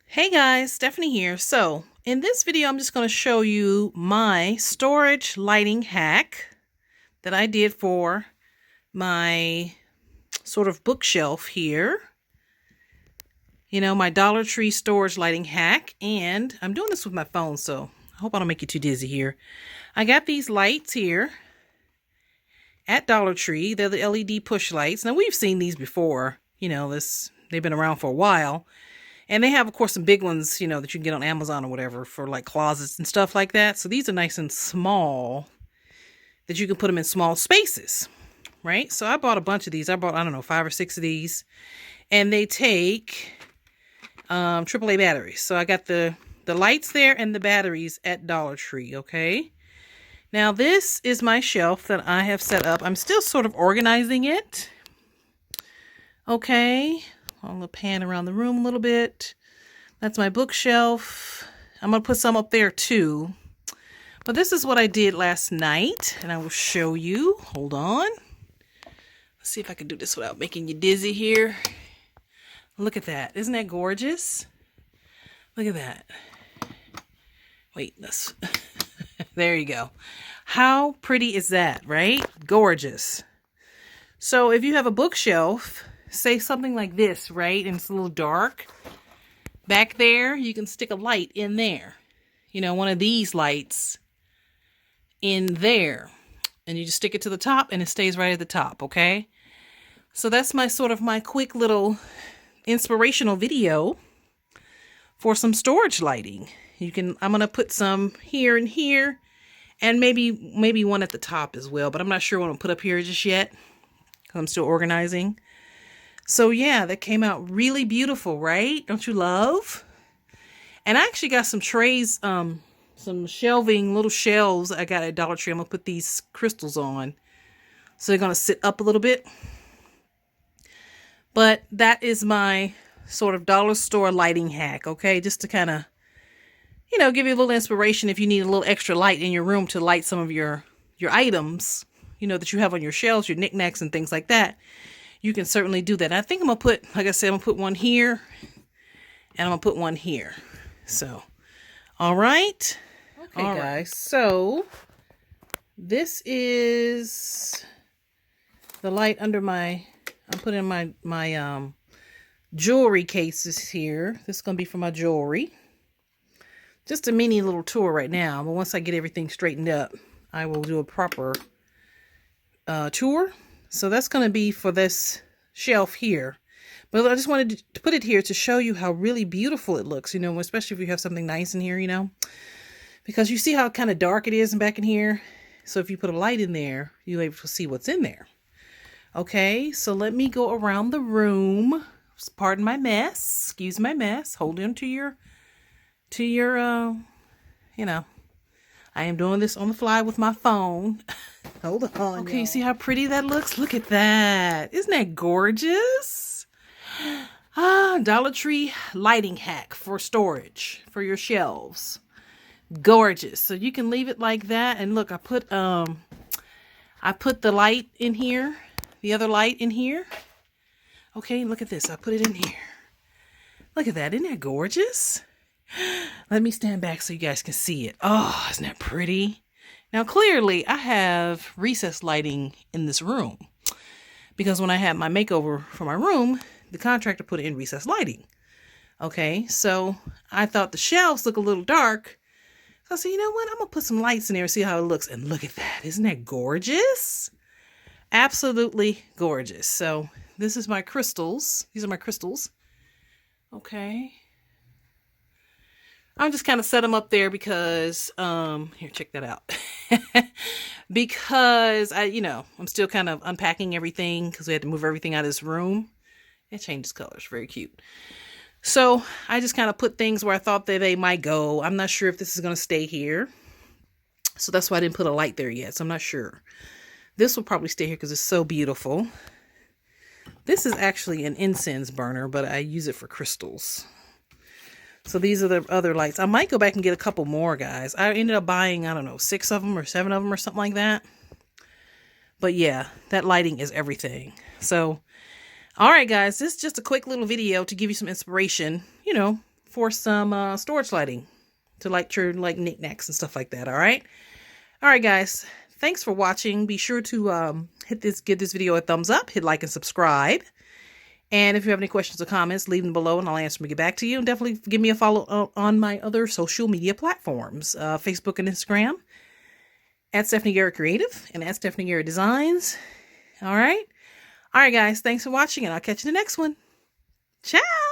Hey guys, Stephanie here. So in this video, I'm just going to show you my storage lighting hack that I did for my sort of bookshelf here. You know, my Dollar Tree storage lighting hack. And I'm doing this with my phone, so I hope I don't make you too dizzy here. I got these lights here at Dollar Tree. They're the LED push lights. Now we've seen these before. You know, they've been around for a while. And they have, of course, some big ones, you know, that you can get on Amazon or whatever for like closets and stuff like that. So these are nice and small that you can put them in small spaces, right? So I bought a bunch of these. I bought, I don't know, 5 or 6 of these. And they take AAA batteries. So I got the lights there and the batteries at Dollar Tree, okay? Now this is my shelf that I have set up. I'm still sort of organizing it. Okay. I'm going to pan around the room a little bit. That's my bookshelf. I'm going to put some up there too. But this is what I did last night, and I will show you. Hold on. Let's see if I can do this without making you dizzy here. Look at that. Isn't that gorgeous? Look at that. Wait, let's... There you go. How pretty is that, right? Gorgeous. So if you have a bookshelf, say something like this, right? And it's a little dark. Back there, you can stick a light in there. You know, one of these lights in there. And you just stick it to the top and it stays right at the top, okay? So that's my sort of my quick little inspirational video for some storage lighting. I'm going to put some here and here and maybe one at the top as well, but I'm not sure what I'm going to put up here just yet because I'm still organizing. So yeah, that came out really beautiful, right? Don't you love? And I actually got some trays, some shelving, little shelves I got at Dollar Tree. I'm going to put these crystals on. So they're going to sit up a little bit. But that is my sort of dollar store lighting hack, okay? Just to kind of, you know, give you a little inspiration if you need a little extra light in your room to light some of your items, you know, that you have on your shelves, your knickknacks and things like that. You can certainly do that. I think I'm going to put, like I said, I'm going to put one here and I'm going to put one here. So, all right. Okay, all guys. So, this is the light under I'm putting my jewelry cases here. This is going to be for my jewelry. Just a mini little tour right now. But once I get everything straightened up, I will do a proper tour. So that's going to be for this shelf here. But I just wanted to put it here to show you how really beautiful it looks, you know, especially if you have something nice in here, you know. Because you see how kind of dark it is back in here. So if you put a light in there, you'll be able to see what's in there. Okay, so let me go around the room. Pardon my mess. Excuse my mess. Hold on to your, you know. I am doing this on the fly with my phone. Hold on. Okay, you see how pretty that looks? Look at that. Isn't that gorgeous? Dollar Tree lighting hack for storage for your shelves. Gorgeous. So you can leave it like that. And look, I put the light in here. The other light in here. Okay, look at this. I put it in here. Look at that. Isn't that gorgeous? Let me stand back so you guys can see it. Oh, isn't that pretty? Now, clearly, I have recessed lighting in this room. Because when I had my makeover for my room, the contractor put in recessed lighting. Okay, so I thought the shelves look a little dark. So I said, you know what? I'm going to put some lights in there and see how it looks. And look at that. Isn't that gorgeous? Absolutely gorgeous. So this is my crystals. These are my crystals. Okay. I'm just kind of set them up there because, here, check that out. Because I'm still kind of unpacking everything because we had to move everything out of this room. It changes colors. Very cute. So I just kind of put things where I thought that they might go. I'm not sure if this is going to stay here. So that's why I didn't put a light there yet. So I'm not sure. This will probably stay here because it's so beautiful. This is actually an incense burner, but I use it for crystals. So these are the other lights. I might go back and get a couple more, guys. I ended up buying, I don't know, 6 of them or 7 of them or something like that. But yeah, that lighting is everything. So, all right, guys, this is just a quick little video to give you some inspiration, you know, for some storage lighting to like your knickknacks and stuff like that. All right. All right, guys. Thanks for watching. Be sure to give this video a thumbs up, hit like and subscribe. And if you have any questions or comments, leave them below and I'll answer them and get back to you. And definitely give me a follow on my other social media platforms, Facebook and Instagram, at Stephanie Garrett Creative and at Stephanie Garrett Designs. All right. All right, guys. Thanks for watching and I'll catch you in the next one. Ciao.